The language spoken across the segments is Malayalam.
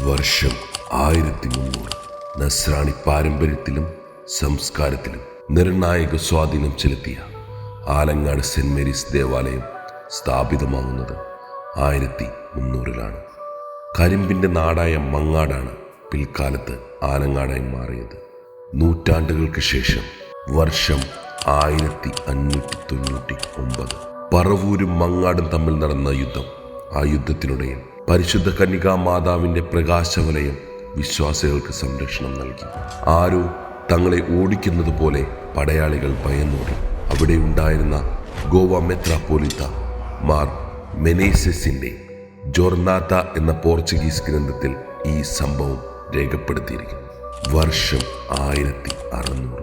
വർഷം 1300. നസ്രാണി പാരമ്പര്യത്തിലും സംസ്കാരത്തിലും നിർണായക സ്വാധീനം ചെലുത്തിയ ആലങ്ങാട് സെന്റ് മേരീസ് ദേവാലയം സ്ഥാപിതമാകുന്നത് 1300-ലാണ്. കരിമ്പിന്റെ നാടായ മങ്ങാടാണ് പിൽക്കാലത്ത് ആലങ്ങാടായി മാറിയത്. നൂറ്റാണ്ടുകൾക്ക് ശേഷം വർഷം 1599 പറവൂരും മങ്ങാടും തമ്മിൽ നടന്ന യുദ്ധം. ആ യുദ്ധത്തിനിടയിൽ പരിശുദ്ധ കന്യകാ മാതാവിന്റെ പ്രകാശവലയം വിശ്വാസികൾക്ക് സംരക്ഷണം നൽകി. ആരോ തങ്ങളെ ഓടിക്കുന്നത് പോലെ പടയാളികൾ ഭയന്നോടി. അവിടെ ഉണ്ടായിരുന്ന ഗോവ മെത്രാപ്പോലിത്ത മാർ മെനേസസിന്റെ ജോർനാത്ത എന്ന പോർച്ചുഗീസ് ഗ്രന്ഥത്തിൽ ഈ സംഭവം രേഖപ്പെടുത്തിയിരിക്കുന്നു. വർഷം 1600.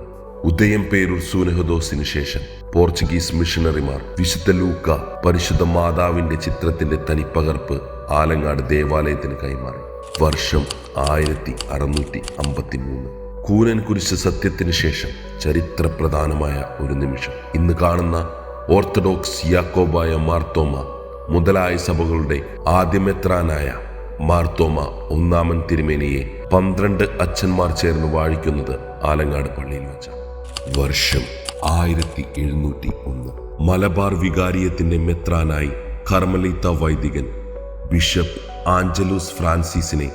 ഉദയം പേരൂർ സൂനഹദോസിന് ശേഷം പോർച്ചുഗീസ് മിഷണറിമാർ വിശുദ്ധ ലൂക്ക പരിശുദ്ധ മാതാവിന്റെ ചിത്രത്തിന്റെ തനിപ്പകർപ്പ് ആലങ്ങാട് ദേവാലയത്തിന് കൈമാറി. വർഷം 1653. കൂനൻ കുരിശ് സത്യത്തിന് ശേഷം ചരിത്രപ്രധാനമായ ഒരു നിമിഷം. ഇന്ന് കാണുന്ന ഓർത്തഡോക്സ് യാക്കോബായ മാർത്തോമ മുതലായ സഭകളുടെ ആദ്യമെത്രാനായ മാർത്തോമ ഒന്നാമൻ തിരുമേനിയെ 12 അച്ഛന്മാർ ചേർന്ന് വാഴിക്കുന്നത് ആലങ്ങാട് പള്ളിയിൽ വെച്ചാണ്. വർഷം 1701. മലബാർ വികാരിയത്തിന്റെ മെത്രാനായി കർമ്മലീത്ത വൈദികൻ ബിഷപ്പ് ആഞ്ചലൂസ് ഫ്രാൻസിസിനെ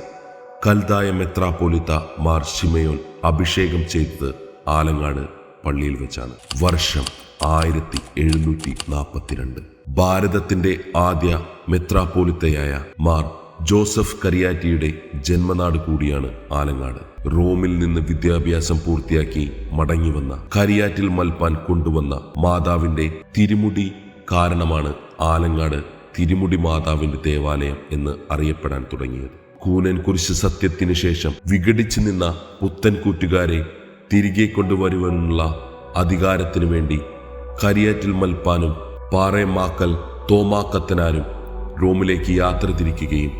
കൽദായ മെത്രാപ്പോലിത്ത മാർ ശിമയോൻ അഭിഷേകം ചെയ്തത് ആലങ്ങാട് പള്ളിയിൽ വെച്ചാണ്. വർഷം 1742. ഭാരതത്തിന്റെ ആദ്യ മെത്രാപ്പോലിത്തയായ മാർ ജോസഫ് കരിയാറ്റിയുടെ ജന്മനാട് കൂടിയാണ് ആലങ്ങാട്. റോമിൽ നിന്ന് വിദ്യാഭ്യാസം പൂർത്തിയാക്കി മടങ്ങിവന്ന കരിയാറ്റിൽ മൽപ്പാൻ കൊണ്ടുവന്ന മാതാവിന്റെ തിരുമുടി കാരണമാണ് ആലങ്ങാട് തിരുമുടി മാതാവിന്റെ ദേവാലയം എന്ന് അറിയപ്പെടാൻ തുടങ്ങിയത്. കൂനൻ കുരിശ് സത്യത്തിന് ശേഷം വിഘടിച്ചു നിന്ന പുത്തൻ കൂറ്റുകാരെ തിരികെ കൊണ്ടുവരുവാനുള്ള അധികാരത്തിനു വേണ്ടി കരിയാറ്റിൽ മൽപ്പാനും പാറേമാക്കൽ തോമാക്കത്തനാരും റോമിലേക്ക് യാത്ര തിരിക്കുകയും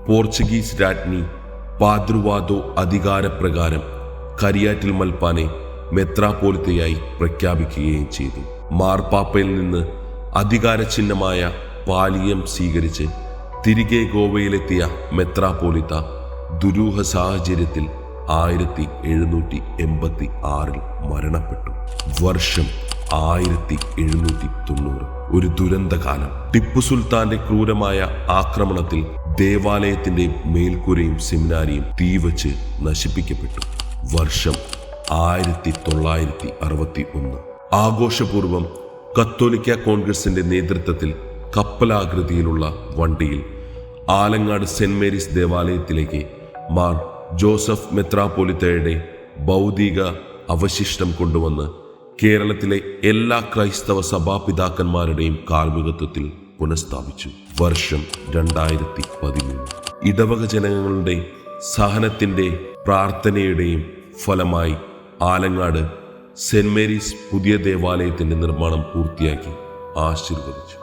പോർച്ചുഗീസ് രാജ്ഞി പാദ്രുവാദോ അധികാരപ്രകാരം കരിയാറ്റിൽ മൽപ്പാനെ മെത്രാപ്പോലിത്തയായി പ്രഖ്യാപിക്കുകയും ചെയ്തു. മാർപ്പാപ്പയിൽ നിന്ന് അധികാര ചിഹ്നമായ പാലിയം സ്വീകരിച്ച് തിരികെ ഗോവയിലെത്തിയ മെത്രാപ്പോലിത്ത ദുരൂഹ സാഹചര്യത്തിൽ 1786 മരണപ്പെട്ടു. വർഷം 1790. ഒരു ദുരന്തകാലം. ടിപ്പു സുൽത്താന്റെ ക്രൂരമായ ആക്രമണത്തിൽ ദേവാലയത്തിന്റെ മേൽക്കൂരയും സെമിനാരിയും തീവച്ച് നശിപ്പിക്കപ്പെട്ടു. വർഷം 1961. ആഘോഷപൂർവം കത്തോലിക്ക കോൺഗ്രസിന്റെ നേതൃത്വത്തിൽ കപ്പലാകൃതിയിലുള്ള വണ്ടിയിൽ ആലങ്ങാട് സെന്റ് മേരീസ് ദേവാലയത്തിലേക്ക് മാർ ജോസഫ് മെത്രാപ്പോലിത്തയുടെ ഭൗതിക അവശിഷ്ടം കൊണ്ടുവന്ന് കേരളത്തിലെ എല്ലാ ക്രൈസ്തവ സഭാപിതാക്കന്മാരുടെയും കാർമ്മികത്വത്തിൽ പുനഃസ്ഥാപിച്ചു. വർഷം 2013. ഇടവക ജനങ്ങളുടെ സഹനത്തിന്റെ പ്രാർത്ഥനയുടെയും ഫലമായി ആലങ്ങാട് സെന്റ് മേരീസ് പുതിയ ദേവാലയത്തിന്റെ നിർമ്മാണം പൂർത്തിയാക്കി ആശീർവദിച്ചു.